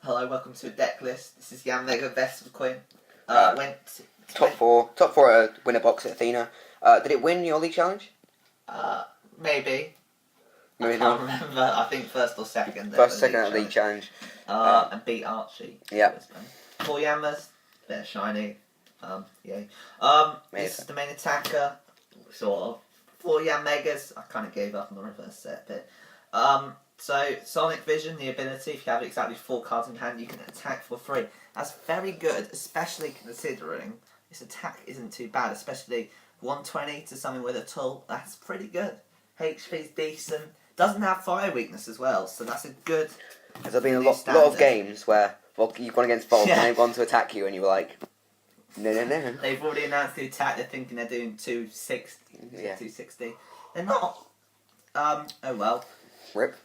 Hello, welcome to a deck list. This is Yanmega Vespiquen. Top four at winner box at Athena. Did it win your league challenge? Maybe. Maybe I can't not. remember. I think first or second. First, second at league challenge. And beat Archie. Yeah. 4 Yanmas. They're shiny. Yay. This is the main attacker. Sort of. 4 Yanmegas. I kind of gave up on the reverse set bit. So, Sonic Vision, the ability, if you have exactly 4 cards in hand, you can attack for free. That's very good, especially considering this attack isn't too bad, especially 120 to something with a tool. That's pretty good. HP's decent. Doesn't have fire weakness as well, so that's a good... There's been a lot of games where you've gone against Bob and they've gone to attack you and you were like, no. They've already announced the attack, they're thinking they're doing 260. They're not. Oh well. Rip.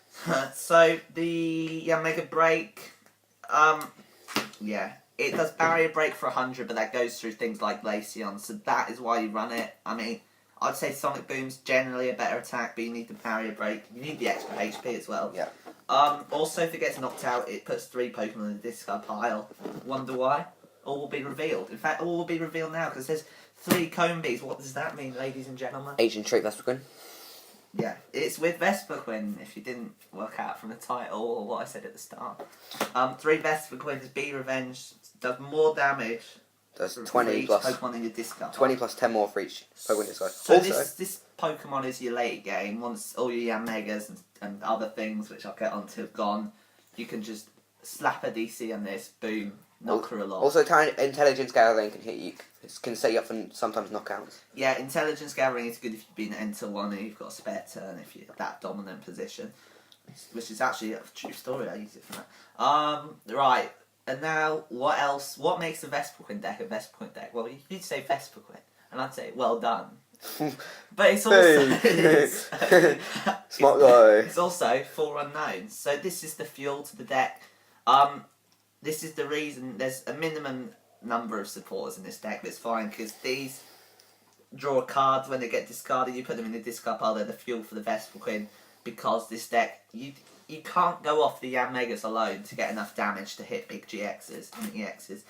So, the Yanmega Break, it does barrier break for 100, but that goes through things like Glaceon, so that is why you run it. I mean, I'd say Sonic Boom's generally a better attack, but you need the barrier break. You need the extra HP as well. Yeah. Also, if it gets knocked out, it puts 3 Pokemon in the discard pile. Wonder why? All will be revealed. In fact, all will be revealed now, because there's 3 Combees. What does that mean, ladies and gentlemen? Ancient Trait Vespiquen. Yeah, it's with Vespiquen, if you didn't work out from the title or what I said at the start. 3 Vespiquens, Be Revenge, does more damage. Does for 20 each plus Pokemon in your discard. 20 plus 10 more for each Pokemon discard. So also, this Pokemon is your late game. Once all your Yanmegas and other things, which I'll get onto, have gone, you can just slap a DC on this, boom, knock her a lot. Also, Intelligence Gathering can hit you. It can set you up for sometimes knockouts. Yeah, Intelligence Gathering is good if you've been enter 1 and you've got a spare turn if you're that dominant position. Which is actually a true story, I use it for that. Right, and now what else? What makes a Vespiquen deck a Vespiquen deck? Well, you'd say Vespiquen, and I'd say well done. But it's also... Smart guy. It's also 4 unknowns. So this is the fuel to the deck. This is the reason there's a minimum number of supporters in this deck. That's fine, because these draw a card when they get discarded. You put them in the discard pile. They're the fuel for the Vespiquen, because this deck you can't go off the Yanmegas alone to get enough damage to hit big GXs and EXs.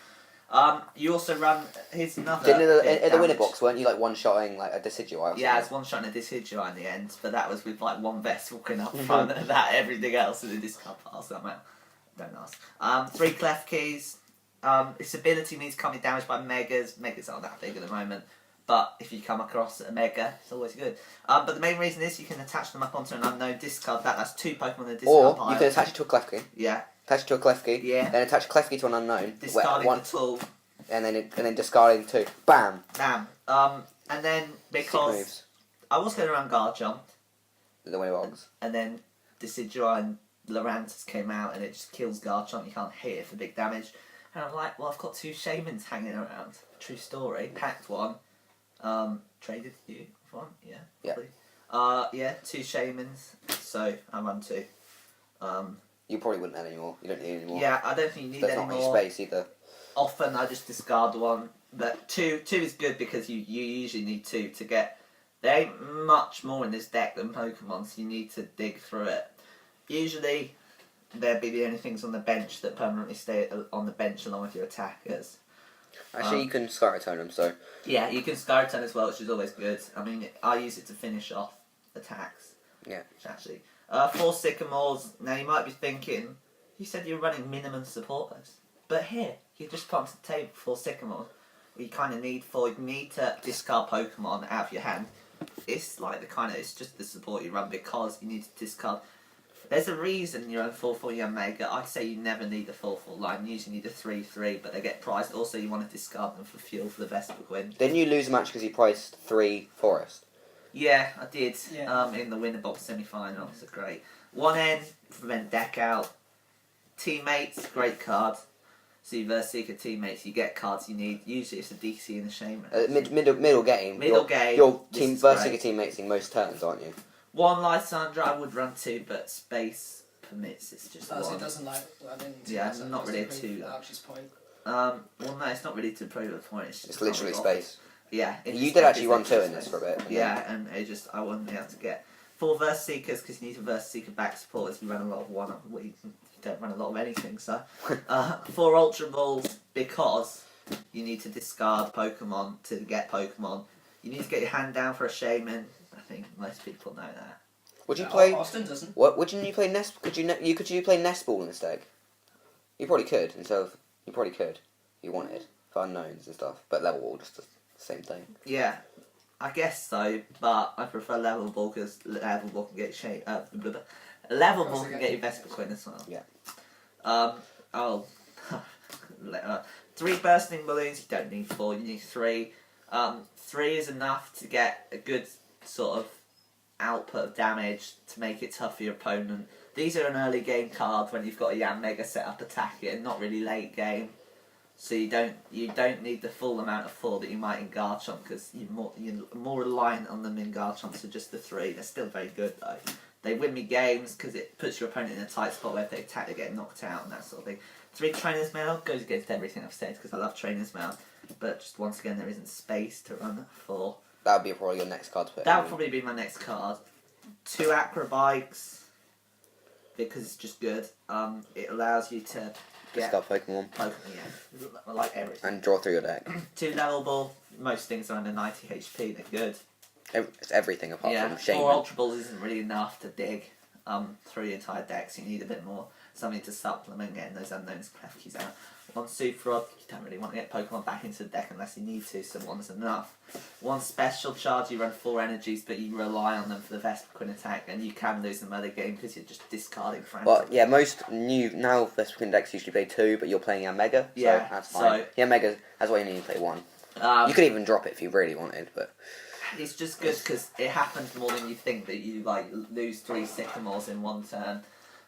You also run. Here's another. Didn't in the winner box weren't you like one-shotting like a Decidueye? Yeah, it's one-shotting a Decidueye in the end, but that was with like 1 Vespiquen up front and that everything else in the discard pile. So don't ask. 3 Klefkis. Its ability means can't be damaged by Megas. Megas aren't that big at the moment, but if you come across a Mega, it's always good. But the main reason is you can attach them up onto an unknown, discard that. That's 2 Pokemon in the discard pile. Or you can attach it to a Klefki. Yeah. Attach it to a Klefki. Yeah. Then attach Klefki to an unknown. Discarding the tool. And then discarding 2. Bam. Bam. And then because I was going to run Guard Jump. The winner box. And then Decidueye and Lurantis came out and it just kills Guard Jump. You can't hit it for big damage. And I'm like, well, I've got 2 Shaymins hanging around. True story. Packed 1. Traded you for 1. Yeah. Probably. Yeah. 2 Shaymins. So I run 2. You probably wouldn't have anymore. You don't need anymore. Yeah, I don't think you need There's any not more. much space either. Often I just discard 1. But 2 is good because you usually need 2 to get... There ain't much more in this deck than Pokemon, so you need to dig through it. Usually, they'd be the only things on the bench that permanently stay on the bench along with your attackers. Actually, you can Skyreturn them, so... Yeah, you can Skyreturn as well, which is always good. I mean, I use it to finish off attacks. Yeah. Which actually... 4 Sycamores. Now, you might be thinking, you said you're running minimum supporters. But here, you just put onto the table 4 Sycamores. You kind of need 4. You need to discard Pokemon out of your hand. It's like it's just the support you run because you need to discard. There's a reason you run 4-4 Yanmega. I say you never need a 4-4 line. You usually need a 3-3, but they get priced. Also, you want to discard them for fuel for the Vespiquen. Didn't you lose a match because you priced 3 Forest? Yeah, I did. Yeah. In the winner box semi-final. It's great. 1N, prevent deck out. Teammates, great card. So you Vespiquen teammates, you get cards you need. Usually it's a DC and a Shaymin. Middle game. Your team Vespiquen teammating most turns, aren't you? 1 Lysandre, I would run 2, but space permits. It's just 1. It doesn't like. I think. Yeah, it's not really a 2. Archie's point. Well, no, it's not really to prove the point. It's literally space. Yeah. You did actually run 2 in this for a bit. Yeah, and I wasn't able to get 4 Vespiquen because you need to Vespiquen back support as you run a lot of 1 up. You don't run a lot of anything, so 4 Ultra Balls because you need to discard Pokemon to get Pokemon. You need to get your hand down for a Shaymin. I think most people know that. Would you play? Austin doesn't. What? Wouldn't you play Nest? Could you play Nest Ball in this deck? You probably could. And so you probably could. If you wanted for unknowns and stuff, but level ball just the same thing. Yeah, I guess so, but I prefer level ball because level ball can get level ball can get you Vespiquen as well. Yeah. Oh. 3 bursting balloons. You don't need 4. You need 3. 3 is enough to get a good sort of output of damage to make it tough for your opponent. These are an early game card when you've got a Yanmega set up attacking, not really late game. So you don't need the full amount of 4 that you might in Garchomp because you're more reliant on them in Garchomp. So just the 3. They're still very good though. They win me games because it puts your opponent in a tight spot where if they attack they get knocked out and that sort of thing. 3 Trainer's Mail goes against everything I've said because I love Trainer's Mail. But just once again there isn't space to run 4. That would be probably your next card to put. That would probably be my next card. 2 Acro Bikes because it's just good. It allows you to get Discard Pokemon. Yeah, I like everything. And draw through your deck. 2 Level Ball. Most things are under 90 HP. They're good. It's everything apart from Shaymin. 4 Ultra Balls isn't really enough to dig through your entire deck, so you need a bit more, something to supplement getting those unknowns Klefkis out. 1 Super Rod, you don't really want to get Pokemon back into the deck unless you need to, so 1's enough. 1 Special Charge, you run 4 energies, but you rely on them for the Vespiquen attack, and you can lose them early game because you're just discarding frantically. Well, yeah, most new now Vespiquen decks usually play 2, but you're playing Yanmega, so Yeah, that's fine. Yanmega, that's why you need to play 1. You could even drop it if you really wanted, but it's just good because it happens more than you think that you like lose 3 Sycamores in one turn.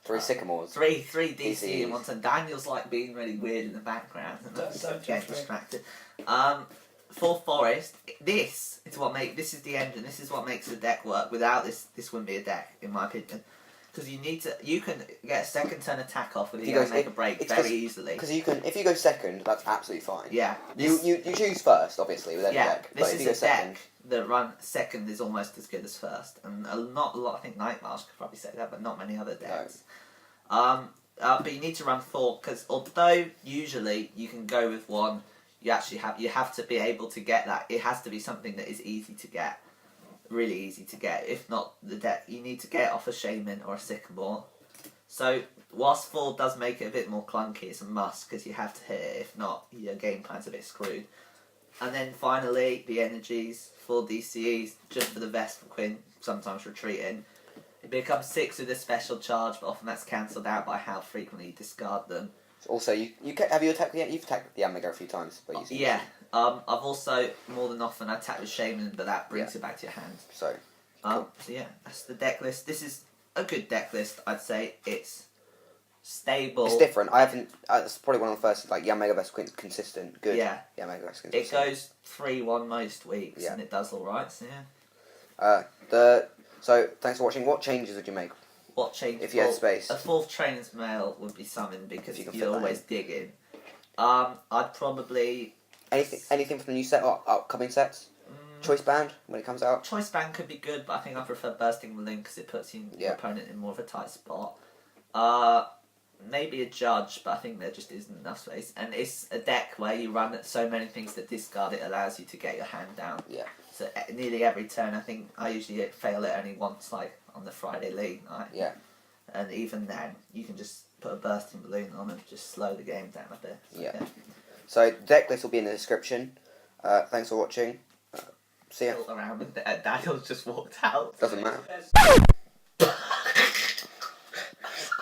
3 Sycamores. 3 DC in one turn. Daniel's like being really weird in the background and getting distracted. 4 Forest. This is the engine. This is what makes the deck work. Without this wouldn't be a deck in my opinion. Because you can get a second turn attack off with a Yanmega Break very easily. Because if you go second, that's absolutely fine. Yeah. You choose first, obviously, with any deck. This but if is you go a second, deck that run second is almost as good as first, and not a lot. I think Nightmarsh could probably say that, but not many other decks. No. But you need to run 4 because although usually you can go with 1, you have to be able to get that. It has to be something that is easy to get. Really easy to get. If not, the deck you need to get off a Shaymin or a Sycamore. So whilst 4 does make it a bit more clunky, it's a must because you have to hit it. If not, your game plan's a bit screwed. And then finally, the energies, 4 DCEs just for the Vespiquen, sometimes retreating. It becomes 6 with a special charge, but often that's cancelled out by how frequently you discard them. Also, have you attacked the you've attacked the Yanmega a few times by using yeah. I've also more than often attacked with Shaymin, but that brings it back to your hand. So, so yeah, that's the deck list. This is a good deck list, I'd say. It's stable. It's different. I haven't. It's probably one of the first like Yanmega Break consistent. Good. Yeah. Yanmega Break consistent. It goes 3-1 most weeks, and it does all right. So yeah. So thanks for watching. What changes would you make? What changes? If you had space. A 4th Trainer's Mail would be something because you you're always digging. I'd probably anything from the new set or upcoming sets. Choice Band when it comes out. Choice Band could be good, but I think I prefer Bursting Balloon because it puts your opponent in more of a tight spot. Maybe a Judge, but I think there just isn't enough space. And it's a deck where you run so many things that discard it allows you to get your hand down. Yeah. So nearly every turn, I think I usually fail it only once, like on the Friday League night. Yeah. And even then, you can just put a Bursting Balloon on and just slow the game down a bit. So, yeah. So deck list will be in the description. Thanks for watching. See ya. Around and Daniel's just walked out. Doesn't matter.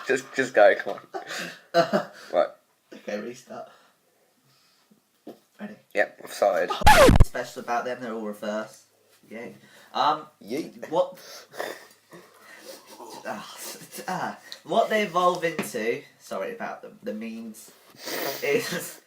just go. Come on. Right. Okay, restart. Ready? Yep. I've started. Special about them, they're all reverse. Yay. Yeet. What they evolve into, sorry about the memes, is